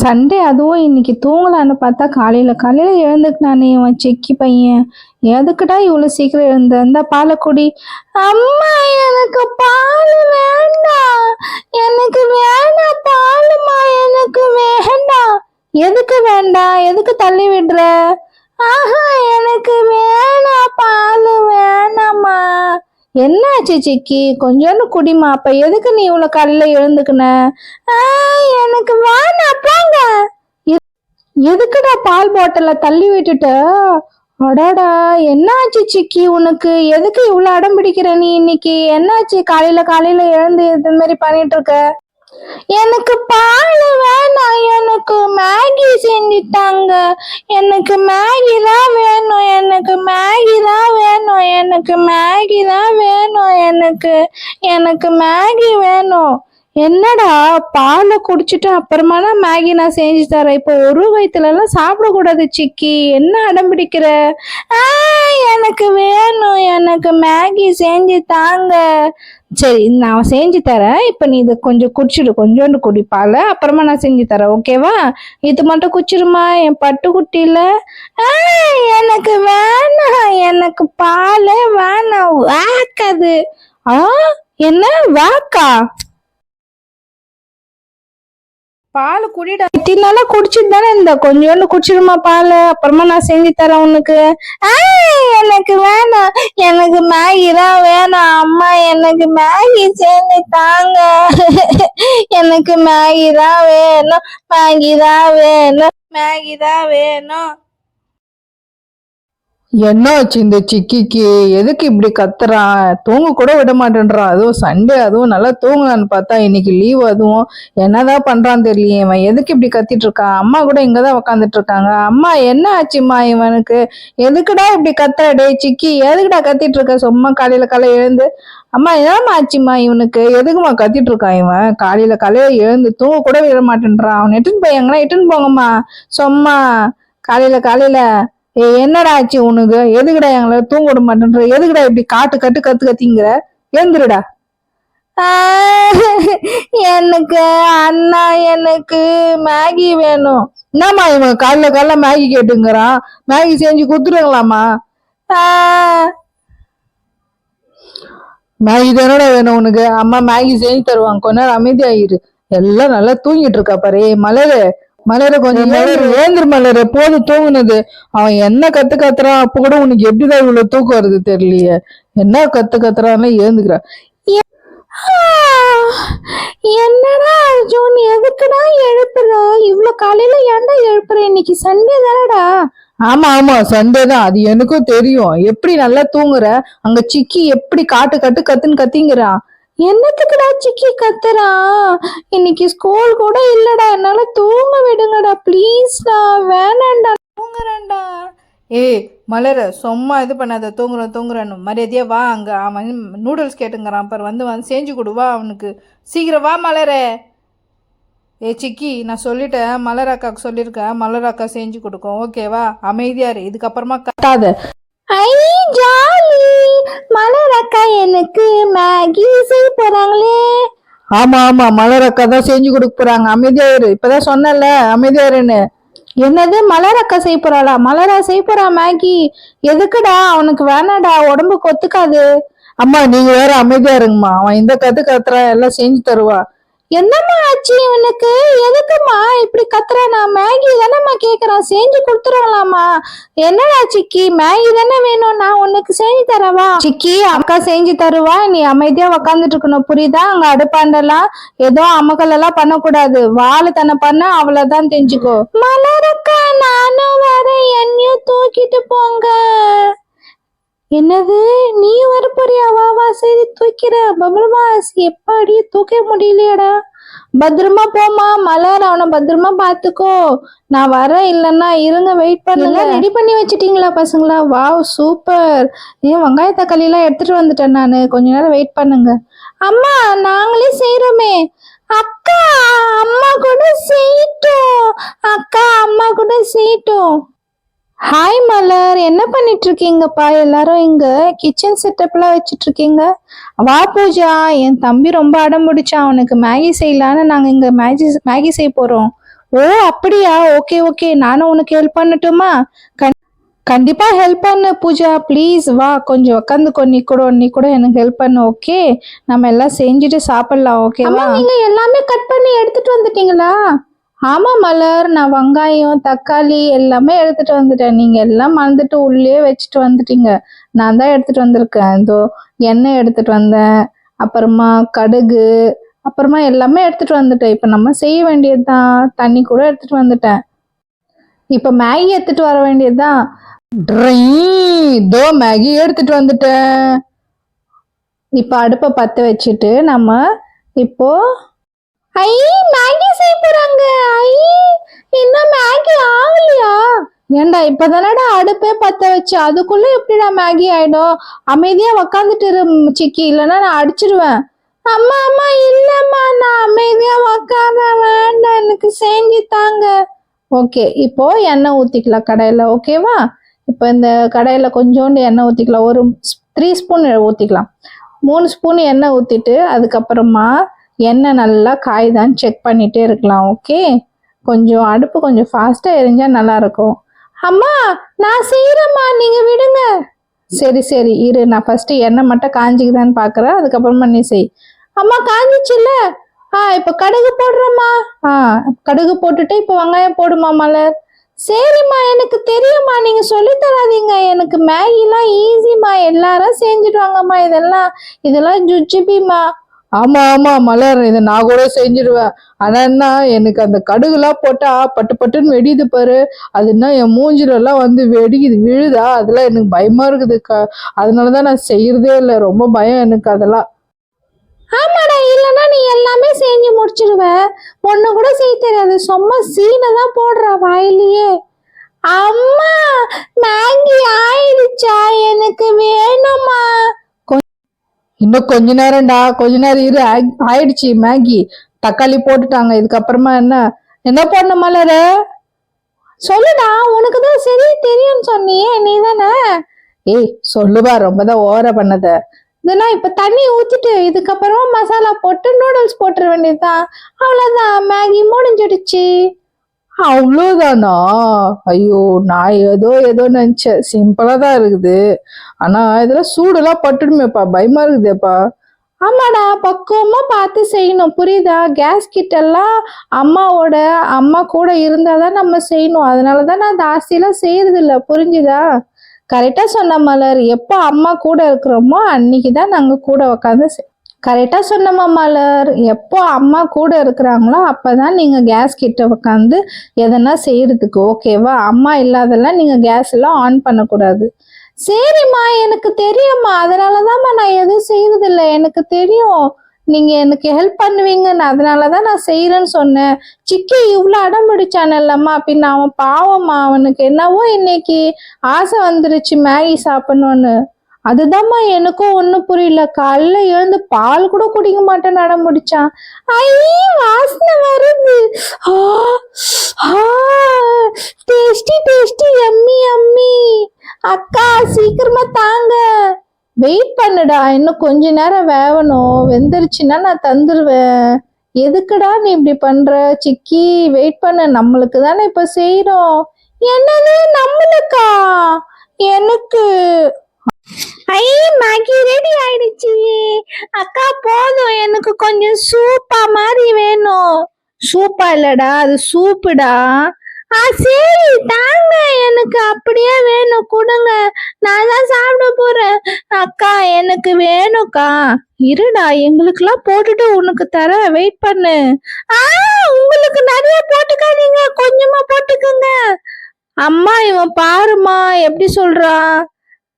Sunday அதுவும் இன்னைக்கு தூங்கலான்னு பார்த்தா காலையில எழுந்துக்கினானே இவன் செக்கி பையன். எதுக்குடா இவ்வளவு சீக்கிரம் எழுந்த? இந்த பாலை குடி. அம்மா எனக்கு பால் வேண்டாம், எனக்கு வேண்டாம் பாலுமா, எனக்கு வேண்டாம். எதுக்கு வேண்டாம்? எதுக்கு தள்ளி விடுற? ஆஹா எனக்கு வேணாம், பால் வேணாமா. என்னாச்சு சிக்கி? கொஞ்சோண்டு குடிமா. அப்ப எதுக்கு நீ இவ்வளவு காலையில எழுந்துக்குன? எனக்கு வேணாம் போங்க. எதுக்குடா பால் பாட்டில தள்ளி விட்டுட்ட? அடாடா, என்னாச்சு சிக்கி உனக்கு? எதுக்கு இவ்வளவு அடம் பிடிக்கிற நீ இன்னைக்கு? என்னாச்சு காலையில எழுந்து இது மாதிரி பண்ணிட்டு இருக்க? எனக்கு பால் வேணாம், எனக்கு மேகி செஞ்சுட்டாங்க, எனக்கு மேகி தான் வேணும், எனக்கு மேகி தான் வேணும், எனக்கு மேகி தான் வேணும், எனக்கு மேகி வேணும். என்னடா பாலை குடிச்சிட்டு அப்புறமா தான் மேகி நான் செஞ்சு தரேன். இப்போ ஒரு வயிற்றுல எல்லாம் சாப்பிடக்கூடாது சிக்கி. என்ன அடம் பிடிக்கிற? எனக்கு வேணும், எனக்கு மேகி செஞ்சு தாங்க. சரி நான் செஞ்சு தரேன். இப்ப நீ இதை கொஞ்சம் குடிச்சிடு, கொஞ்சோண்டு குடிப்பால, அப்புறமா நான் செஞ்சு தரேன், ஓகேவா? இது மட்டும் குடிச்சிருமா என் பட்டுக்குட்டியில. எனக்கு வேணாம், எனக்கு பாலே வேணாம், வாக்காது. என்ன வாக்கா? பால் குடிடா. நல்லா குடிச்சிட்டு தானே இந்த கொஞ்சோண்டு குடிச்சிருமா பால், அப்புறமா நான் செஞ்சு தரேன் உனக்கு. எனக்கு வேணாம், எனக்கு மேகி தான் வேணாம். அம்மா எனக்கு மேகி செஞ்சு தாங்க, எனக்கு மேகி தான் வேணும், மேகி தான் வேணும், மேகி தான் வேணும். என்னாச்சு இந்த சிக்கிக்கு? எதுக்கு இப்படி கத்துறான்? தூங்க கூட விட மாட்டேன்றான். அதுவும் சண்டே, அதுவும் நல்லா தூங்கலான்னு பார்த்தா இன்னைக்கு லீவ். அதுவும் என்னதான் பண்றான்னு தெரியலையே. இவன் எதுக்கு இப்படி கத்திட்டு இருக்கான்? அம்மா கூட இங்கதான் உக்காந்துட்டு இருக்காங்க. அம்மா என்ன ஆச்சுமா இவனுக்கு? எதுக்குடா இப்படி கத்துற? டே சிக்கி, எதுக்குடா கத்திட்டு இருக்க? சும்மா காலையில எழுந்து. அம்மா என்னம்மா ஆச்சுமா இவனுக்கு? எதுக்குமா கத்திட்டு இருக்கான் இவன்? காலையில எழுந்து தூங்க கூட விட மாட்டேன்றான். அவன் எட்டுன்னு போய் எங்கன்னா எட்டுன்னு போங்கம்மா. சும்மா காலையில என்னடா ஆச்சு உனக்கு? எதுக்குடா எங்களை தூங்க விட மாட்டேன்ற? எதுக்குடா இப்படி கத்துங்கிற? எழுந்துருடா. எனக்கு அண்ணா, எனக்கு மேகி வேணும். என்னம்மா இவன் காலைல மேகி கேட்டுங்கிறான்? மேகி செஞ்சு குடுத்துருங்களாமா? மேகி தானடா வேணும் உனக்கு? அம்மா மேகி செஞ்சு தருவாங்க, கொஞ்ச நேரம் அமைதியாயிரு. எல்லாம் நல்லா தூங்கிட்டு இருக்கா பாரு. மலர கொஞ்சம் ஏந்திர மலர, போதும் தூங்குனது. அவன் என்ன கத்துறான்? அப்ப கூட உனக்கு எப்படிதான் இவ்வளவு தூக்கம் வருது தெரியலையே. என்ன கத்துறான்னு ஏந்துக்கிறான். என்னடா அர்ஜுன், எதுக்குடா எழுப்புற? இவ்வளவு காலையில ஏன்டா எழுப்புற? இன்னைக்கு சண்டே தானடா. ஆமா சண்டே தான், அது எனக்கும் தெரியும். எப்படி நல்லா தூங்குற? அங்க சிக்கி எப்படி கத்துன்னு கத்திங்கிறான். என்னத்துக்குடா சிக்கி கத்துறான்? இன்னைக்கு ஸ்கூல் கூட இல்லடா, என்னால தூங்க விடுங்கடா ப்ளீஸ்டா. வேணாண்டா, தூங்குறேன்டா. மலர சும்மா இது பண்ணாத. தூங்குறேன்னு மரியாதையா வா. அங்க அவன் நூடுல்ஸ் கேட்டுங்கிறான் பாரு, வந்து செஞ்சு கொடுவா அவனுக்கு. சீக்கிரம் வா மலர. சிக்கி, நான் சொல்லிட்டேன், மலர் அக்காவுக்கு சொல்லியிருக்கேன், மலர் அக்கா செஞ்சு கொடுக்கும், ஓகேவா? அமைதியா இரு, இதுக்கப்புறமா கத்தாத. ஐ ஜாலி, மலர் அக்கா எனக்கு மேகி செய்ய போறாங்களே. ஆமா மலர் அக்கா தான் செஞ்சு கொடுக்க போறாங்க. அமைதியா இரு, இப்பதான் சொன்னல அமைதியா இருன்னு. என்னது மலர் அக்கா செய்ய போறாளா? மலரா செய்ய போறா மேகி? எதுக்குடா? அவனுக்கு வேணாடா, உடம்புக்கு ஒத்துக்காது. அம்மா நீங்க வேற அமைதியா இருங்கம்மா. அவன் இந்த கத்துறா, எல்லாம் செஞ்சு தருவா. என்னம்மா ஆச்சு இவனுக்கு? எதுக்குமா இப்படி கத்துறா? நான் மேகி தானேம்மா கேக்குறான், செஞ்சு கொடுத்துருவலாமா? என்னடா சிக்கி, மேகி தானே வேணும், நான் உனக்கு செஞ்சு தரவா? சிக்கி, அக்கா செஞ்சு தருவா, நீ அமைதியா உக்காந்துட்டு இருக்கணும், புரியுதா? அங்க அடுப்பாண்டெல்லாம் ஏதோ அமக்கல் எல்லாம் பண்ணக்கூடாது. வாழை தானே பண்ண, அவ்வளவுதான் தெரிஞ்சுக்கோ. மலரக்கா, நானும் வர, என்னையும் தூக்கிட்டு போங்க. என்னது, நீ வர போறியா? வா சரி தூக்கிற. பபுள் மாஸ், எப்படி தூக்க முடியலையடா? பத்திரமா போமா மலர், அவனை பத்திரமா பாத்துக்கோ. நான் வரேன், இல்லன்னா இருங்க, வெயிட் பண்ணுங்க. ரெடி பண்ணி வச்சிட்டீங்களா பசங்களா? Wow super. வெங்காய தக்காளி எல்லாம் எடுத்துட்டு வந்துட்டேன் நானு, கொஞ்ச நேரம் வெயிட் பண்ணுங்க. அம்மா நாங்களே செய்யறோமே. அக்கா அம்மா கூட செய்யட்டும், அக்கா அம்மா கூட செய்யட்டும். ஹாய் மலர், என்ன பண்ணிட்டு இருக்கீங்கப்பா? எல்லாரும் இங்க கிச்சன் செட்டப்லாம் வச்சிட்டு இருக்கீங்க. வா பூஜா, என் தம்பி ரொம்ப அடம் பிடிச்சான், அவனுக்கு மேகி செய்யலான்னு நாங்க இங்க மேகி செய்ய போறோம். ஓ அப்படியா? ஓகே ஓகே, நானும் உனக்கு ஹெல்ப் பண்ணட்டுமா? கண்டிப்பா ஹெல்ப் பண்ணு பூஜா, ப்ளீஸ் வா, கொஞ்சம் உட்காந்துக்கோ. நீ கூட எனக்கு ஹெல்ப் பண்ணு. ஓகே, நம்ம எல்லாம் செஞ்சுட்டு சாப்பிடலாம். ஓகேவா? நீங்க எல்லாமே கட் பண்ணி எடுத்துட்டு வந்துட்டீங்களா? ஆமா மலர், நான் வெங்காயம் தக்காளி எல்லாமே எடுத்துட்டு வந்துட்டேன். நீங்க எல்லாம் மறந்துட்டு உள்ளே வச்சுட்டு வந்துட்டீங்க. நான் தான் எடுத்துட்டு வந்திருக்கேன். இதோ எண்ணெய் எடுத்துட்டு வந்தேன், அப்புறமா கடுகு, அப்புறமா எல்லாமே எடுத்துட்டு வந்துட்டேன். இப்ப நம்ம செய்ய வேண்டியதுதான். தண்ணி கூட எடுத்துட்டு வந்துட்டேன். இப்ப மேகி எடுத்துட்டு வர வேண்டியதுதான். இதோ மேகி எடுத்துட்டு வந்துட்டேன். இப்ப அடுப்பை பத்த வச்சுட்டு நம்ம இப்போ ஐ மேகி செய்ய போறாங்க. ஐ இன்னும் மேகி ஆகலையா? ஏண்டா இப்பதானடா அடுப்பே பத்த வச்சு, அதுக்குள்ள எப்படிடா மேகி ஆயிடும்? அமைதியா உக்காந்துட்டு இரு சிக்கி, இல்லைன்னா நான் அடிச்சிருவேன். அம்மா அம்மா இல்லம்மா, நான் அமைதியா உக்கார வேண்டாம், எனக்கு செஞ்சு தாங்க. ஓகே, இப்போ எண்ணெய் ஊத்திக்கலாம் கடையில. ஓகேவா? இப்போ இந்த கடையில கொஞ்சோண்டு எண்ணெய் ஊத்திக்கலாம். ஒரு 3 ஸ்பூன் ஊத்திக்கலாம். 3 ஸ்பூன் எண்ணெய் ஊத்திட்டு அதுக்கப்புறமா எண்ணெய் நல்லா காய்தான்னு செக் பண்ணிட்டே இருக்கலாம். ஓகே, கொஞ்சம் அடுப்பு கொஞ்சம் ஃபாஸ்டா எரிஞ்சா நல்லா இருக்கும். அம்மா நான் செய்யறேம்மா, நீங்க விடுங்க. சரி சரி இரு, நான் ஃபர்ஸ்ட் எண்ணெய் மட்டும் காஞ்சிக்குதான்னு பாக்குறேன், அதுக்கப்புறமா நீ செய். அம்மா காஞ்சிச்சுல்ல? இப்ப கடுகு போடுறேம்மா. கடுகு போட்டுட்டு இப்ப வெங்காயம் போடுமா மலர். சரிம்மா, எனக்கு தெரியுமா, நீங்க சொல்லி தராதீங்க. எனக்கு மேகிலாம் ஈஸிமா, எல்லாரும் செஞ்சுடுவாங்கம்மா. இதெல்லாம் ஜுஜிபிமா. ஆமா ஆமா மலர், இதை நான் கூட செஞ்சிருவேன். ஆனா என்ன, எனக்கு அந்த கடுகுலாம் போட்டா பட்டு பட்டுன்னு வெடியுது பாரு. அதுன்னா என் மூஞ்சில எல்லாம் வந்து வெடிக்குது, விழுதா, அதெல்லாம் எனக்கு பயமா இருக்குது. அதனாலதான் நான் செய்யறதே இல்லை. ரொம்ப பயம் எனக்கு அதெல்லாம். ஆமாடா, இல்லைன்னா நீ எல்லாமே செஞ்சு முடிச்சிருவ. ஒண்ணு கூட செய்ய தெரியாது, சும்மா சீனை தான் போடுற வாயிலேயே. அம்மா மேகி ஆயிடுச்சா? எனக்கு வேணுமா? இன்னும் கொஞ்ச நேரம்டா, கொஞ்ச நேரம் இரு. ஆயிடுச்சு மேகி. தக்காளி போட்டுட்டாங்க. இதுக்கப்புறமா என்ன என்ன போடணும் மலர? சொல்லுடா, உனக்குதான் சரி தெரியும்னு சொன்னியே, நீ தானே. ஏய் சொல்லுவா, ரொம்பதான் ஓவரா பண்ணத. இதெல்லாம் இப்ப தண்ணி ஊத்திட்டு இதுக்கப்புறமா மசாலா போட்டு நூடுல்ஸ் போட்டுற வேண்டியதுதான். அவ்வளவுதான், மேகி முடிஞ்சிடுச்சு. அவ்வளவுதானா? ஐயோ, நான் ஏதோ நினைச்சேன். சிம்பிளா தான் இருக்குது. ஆனா இதெல்லாம் சூடெல்லாம் பட்டுடுமேப்பா, பயமா இருக்குதேப்பா. ஆமாடா, பக்குவமா பார்த்து செய்யணும், புரியுதா? கேஸ் கிட்ட எல்லாம் அம்மா கூட இருந்தாதான் நம்ம செய்யணும். அதனாலதான் நான் ஜாஸ்தியெல்லாம் செய்யறது இல்ல, புரிஞ்சுதா? கரெக்டா சொன்ன மலர், எப்போ அம்மா கூட இருக்கிறோமோ அன்னைக்குதான் நாங்க கூட உக்காந்து கரெக்டா சொன்னம்மா மலர், எப்போ அம்மா கூட இருக்கிறாங்களோ அப்பதான் நீங்க கேஸ் கிட்ட உட்காந்து எதனா செய்யறதுக்கு. ஓகேவா? அம்மா இல்லாதெல்லாம் நீங்க கேஸ் எல்லாம் ஆன் பண்ணக்கூடாது. சரிம்மா, எனக்கு தெரியும்மா, அதனாலதான்மா நான் எதுவும் செய்யறது இல்லை. எனக்கு தெரியும் நீங்க எனக்கு ஹெல்ப் பண்ணுவீங்கன்னு, அதனாலதான் நான் செய்யறேன்னு சொன்னேன். சிக்கி இவ்வளவு அடம் பிடிச்சானல்லம்மா, பின்ன அவன் பாவம்மா, அவனுக்கு என்னவோ இன்னைக்கு ஆசை வந்துருச்சு மேகி சாப்பிடணும்னு. அதுதான்மா எனக்கும் ஒண்ணும் புரியல. காலைல எழுந்து பால் கூட குடிக்க மாட்டேன்னு அடம் பிடிச்சான். ஐயே வாசனை வருது. Tasty tasty, yummy yummy. அக்கா சீக்கிரமா தாங்க. வெயிட் பண்ணுடா, இன்னும் கொஞ்ச நேரம் வேகணும். வெந்துருச்சுன்னா நான் தந்துருவேன். எதுக்குடா நீ இப்படி பண்ற சிக்கி? வெயிட் பண்ண, நம்மளுக்கு தானே இப்ப செய்யறோம். என்னது நம்மளுக்கா? எனக்கு ஐ மேகி ரெடி ஆயிடுச்சு. அக்கா போதும், எனக்கு கொஞ்சம் சூப்பா மாதிரி வேணும். சூப்பா இல்லடா, அது சூப்புடா. சரி தாங்க, எனக்கு அப்படியே வேணும், கொடுங்க, நான் தான் சாப்பிட போறேன். அக்கா எனக்கு வேணும்க்கா. இருடா, எங்களுக்கெல்லாம் போட்டுட்டு உனக்கு தர, வெயிட் பண்ணு. உங்களுக்கு நிறைய போட்டுக்காதீங்க, கொஞ்சமா போட்டுக்கோங்க. அம்மா இவன் பாருமா எப்படி சொல்றான்.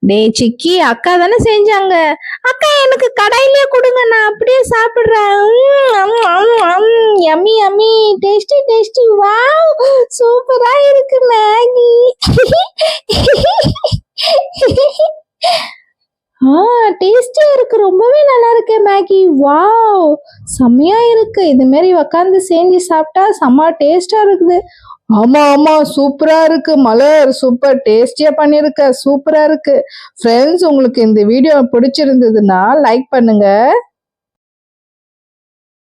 டேய் சிக்கி, அக்கா தானே செஞ்சாங்க. அக்கா எனக்கு கடையிலே கொடுங்க, நான் அப்படியே சாப்பிடுறேன். Yummy yummy, tasty tasty, wow சூப்பரா இருக்கு மேகி. டேஸ்டியா இருக்கு, ரொம்பவே நல்லா இருக்கு மேகி. வாவ் செம்மையா இருக்கு. இது மாதிரி உக்காந்து செஞ்சு சாப்பிட்டா செம்ம டேஸ்டா இருக்குது. ஆமா ஆமா, சூப்பரா இருக்கு மலர், சூப்பர் டேஸ்டியா பண்ணிருக்க, சூப்பரா இருக்கு. ஃப்ரெண்ட்ஸ், உங்களுக்கு இந்த வீடியோ பிடிச்சிருந்ததுன்னா லைக் பண்ணுங்க,